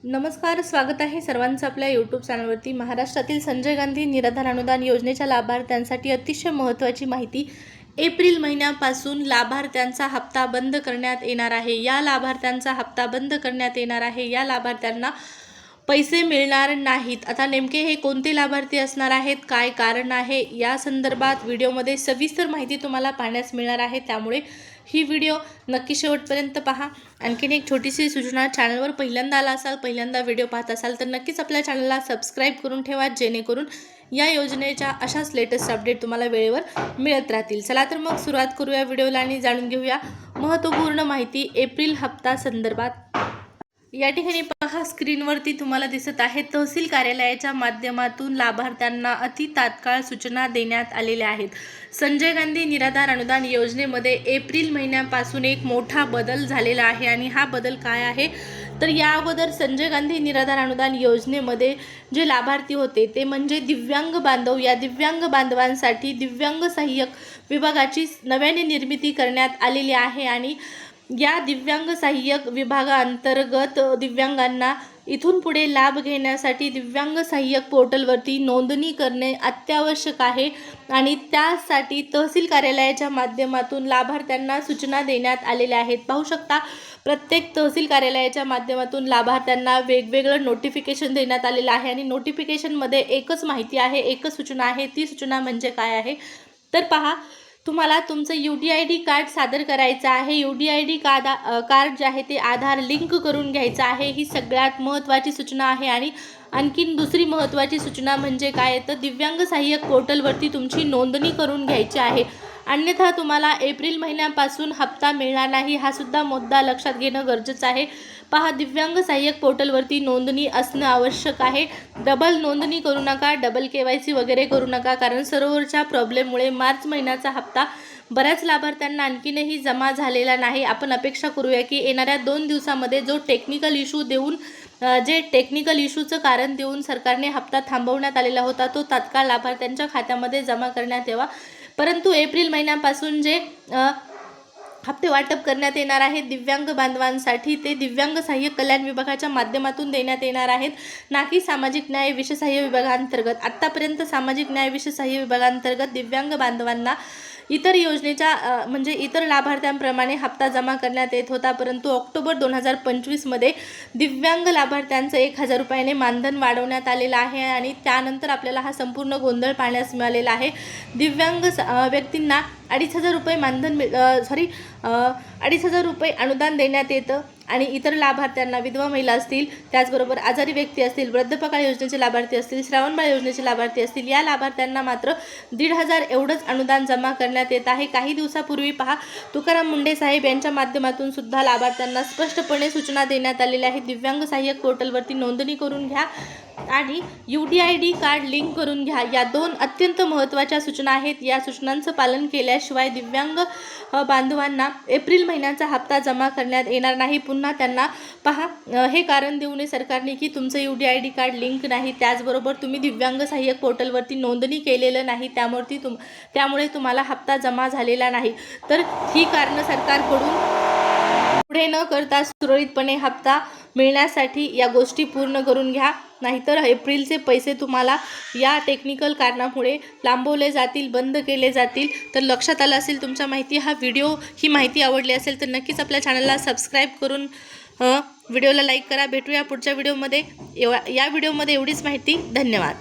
नमस्कार, स्वागत आहे सर्वांचं आपल्या यूट्यूब चॅनलवरती। महाराष्ट्रातील संजय गांधी निराधार अनुदान योजनेच्या लाभार्थ्यांसाठी अतिशय महत्त्वाची माहिती। एप्रिल महिन्यापासून लाभार्थ्यांचा हप्ता बंद करण्यात येणार आहे। या लाभार्थ्यांचा हप्ता बंद करण्यात येणार आहे। या लाभार्थ्यांना पैसे मिळणार नाहीत। आता नेमके हे कोणते लाभार्थी असणार आहेत, काय कारण आहे, या संदर्भात व्हिडिओमध्ये सविस्तर माहिती तुम्हाला पाहण्यास मिळणार आहे। त्यामुळे ही व्हिडिओ नक्की शेवटपर्यंत पहा। आणखीन एक छोटीशी सूचना, चॅनलवर पहिल्यांदा आला असाल, पहिल्यांदा व्हिडिओ पाहत असाल तर नक्कीच आपल्या चॅनलला सबस्क्राईब करून ठेवा, जेणेकरून या योजनेच्या अशाच लेटेस्ट अपडेट तुम्हाला वेळेवर मिळत राहतील। चला तर मग सुरुवात करूया व्हिडिओला आणि जाणून घेऊया महत्त्वपूर्ण माहिती एप्रिल हप्ता संदर्भात। या ठिकाणी पहा, स्क्रीनवरती तुम्हाला दिसत आहे तहसील कार्यालयाच्या माध्यमातून लाभार्थ्यांना अति तात्काळ सूचना देण्यात आलेल्या आहेत। संजय गांधी निराधार अनुदान योजनेमध्ये एप्रिल महिन्यापासून एक मोठा बदल झालेला आहे आणि हा बदल काय आहे तर या अगोदर संजय गांधी निराधार अनुदान योजनेमध्ये जे लाभार्थी होते ते म्हणजे दिव्यांग बांधव। या दिव्यांग बांधवांसाठी दिव्यांग सहाय्यक विभागाची नव्याने निर्मिती करण्यात आलेली आहे आणि या दिव्यांग सहाय्यक विभागाअंतर्गत दिव्यांगांना इथून पुढे लाभ घेण्यासाठी दिव्यांग सहाय्यक पोर्टलवरती नोंदणी करणे अत्यावश्यक आहे आणि त्यासाठी तहसील कार्यालयाच्या माध्यमातून लाभार्थ्यांना सूचना देण्यात आलेल्या आहेत। पाहू शकता, प्रत्येक तहसील कार्यालयाच्या माध्यमातून लाभार्थ्यांना वेगवेगळं नोटिफिकेशन देण्यात आलेलं आहे आणि नोटिफिकेशनमध्ये एकच माहिती आहे, एकच सूचना आहे। ती सूचना म्हणजे काय आहे तर पहा, तुम्हाला तुमचं UDID कार्ड सादर करायचं आहे। UDID कार्ड जे आहे ते आधार लिंक करून घ्यायचं आहे, ही सगळ्यात महत्त्वाची सूचना आहे। आणि आणखीन दुसरी महत्त्वाची सूचना म्हणजे काय तर दिव्यांग सहाय्यक पोर्टलवरती तुमची नोंदणी करून घ्यायची आहे, अन्यथा तुम्हाला एप्रिल महिन्यापासून हप्ता मिळणार नाही। हा सुद्धा मुद्दा लक्षात घेणं गरजेचं आहे। पहा, दिव्यांग सहाय्यक पोर्टलवरती नोंदणी असणं आवश्यक आहे। डबल नोंदणी करू नका, डबल KYC वगैरे करू नका, कारण सर्व्हरच्या प्रॉब्लेममुळे मार्च महिन्याचा हप्ता बऱ्याच लाभार्थ्यांना आणखीनही जमा झालेला नाही। आपण अपेक्षा करूया की येणाऱ्या 2 दिवसामध्ये जो टेक्निकल इश्यूचं कारण देऊन सरकारने हप्ता थांबवण्यात आलेला होता तो तात्काळ लाभार्थ्यांच्या खात्यामध्ये जमा करण्यात यावा। परंतु एप्रिल महिन्यापासून जे हप्ते वाटप करण्यात येणार आहेत दिव्यांग बांधवांसाठी, ते दिव्यांग सहाय्यक कल्याण विभागाच्या माध्यमातून देण्यात येणार आहेत, ना की सामाजिक न्याय विशेषसहाय्य विभागांतर्गत। आत्तापर्यंत सामाजिक न्याय विशेषसहाय्य विभागांतर्गत दिव्यांग बांधवांना इतर योजनेच्या म्हणजे इतर लाभार्थ्यांप्रमाणे हप्ता जमा करण्यात येत होता, परंतु ऑक्टोबर 2025 मध्ये दिव्यांग लाभार्थ्यांचं 1000 रुपयाने मानधन वाढवण्यात आलेलं आहे आणि त्यानंतर आपल्याला हा संपूर्ण गोंधळ पाहण्यास मिळालेला आहे। दिव्यांग व्यक्तींना 2500 रुपये मानधन 2500 रुपये अनुदान देण्यात येतं आणि इतर लाभार्थ्यांना विधवा महिला असतील, त्याचबरोबर आजारी व्यक्ती असतील, वृद्धपकाळ योजनेचे लाभार्थी असतील, श्रावणबाळ योजनेचे लाभार्थी असतील, या लाभार्थ्यांना मात्र 1500 एवढंच अनुदान जमा करण्यात येत आहे। काही दिवसापूर्वी पहा, तुकाराम मुंडे साहेब यांच्या माध्यमातून सुद्धा लाभार्थ्यांना स्पष्टपणे सूचना देण्यात आलेल्या आहेत। दिव्यांग सहाय्यक पोर्टलवरती नोंदणी करून घ्या आणि UDID कार्ड लिंक करून घ्या, या 2 अत्यंत महत्त्वाच्या सूचना आहेत। या सूचनांचं पालन केल्याशिवाय दिव्यांग बांधवांना एप्रिल महिन्याचा हप्ता जमा करण्यात येणार नाही। पुन्हा त्यांना पहा, हे कारण देऊ नये सरकारने की तुमचं UDID कार्ड लिंक नाही, त्याचबरोबर तुम्ही दिव्यांग सहाय्यक पोर्टलवरती नोंदणी केलेलं नाही, त्यामुळे तुम्हाला हप्ता जमा झालेला नाही। तर ही कारणं सरकारकडून पुढे न करता सुरळीतपणे हप्ता मिळण्यासाठी या गोष्टी पूर्ण करून घ्या, नाहीतर एप्रिलचे पैसे तुम्हाला या टेक्निकल कारणामुळे लांबवले जातील, बंद केले जातील। तर लक्षात आलं असेल तुमच्या ही माहिती आवडली असेल तर नक्कीच आपल्या चॅनलला सबस्क्राईब करून व्हिडिओला लाईक करा। भेटूया पुढच्या व्हिडिओमध्ये। या व्हिडिओमध्ये एवढीच माहिती। धन्यवाद।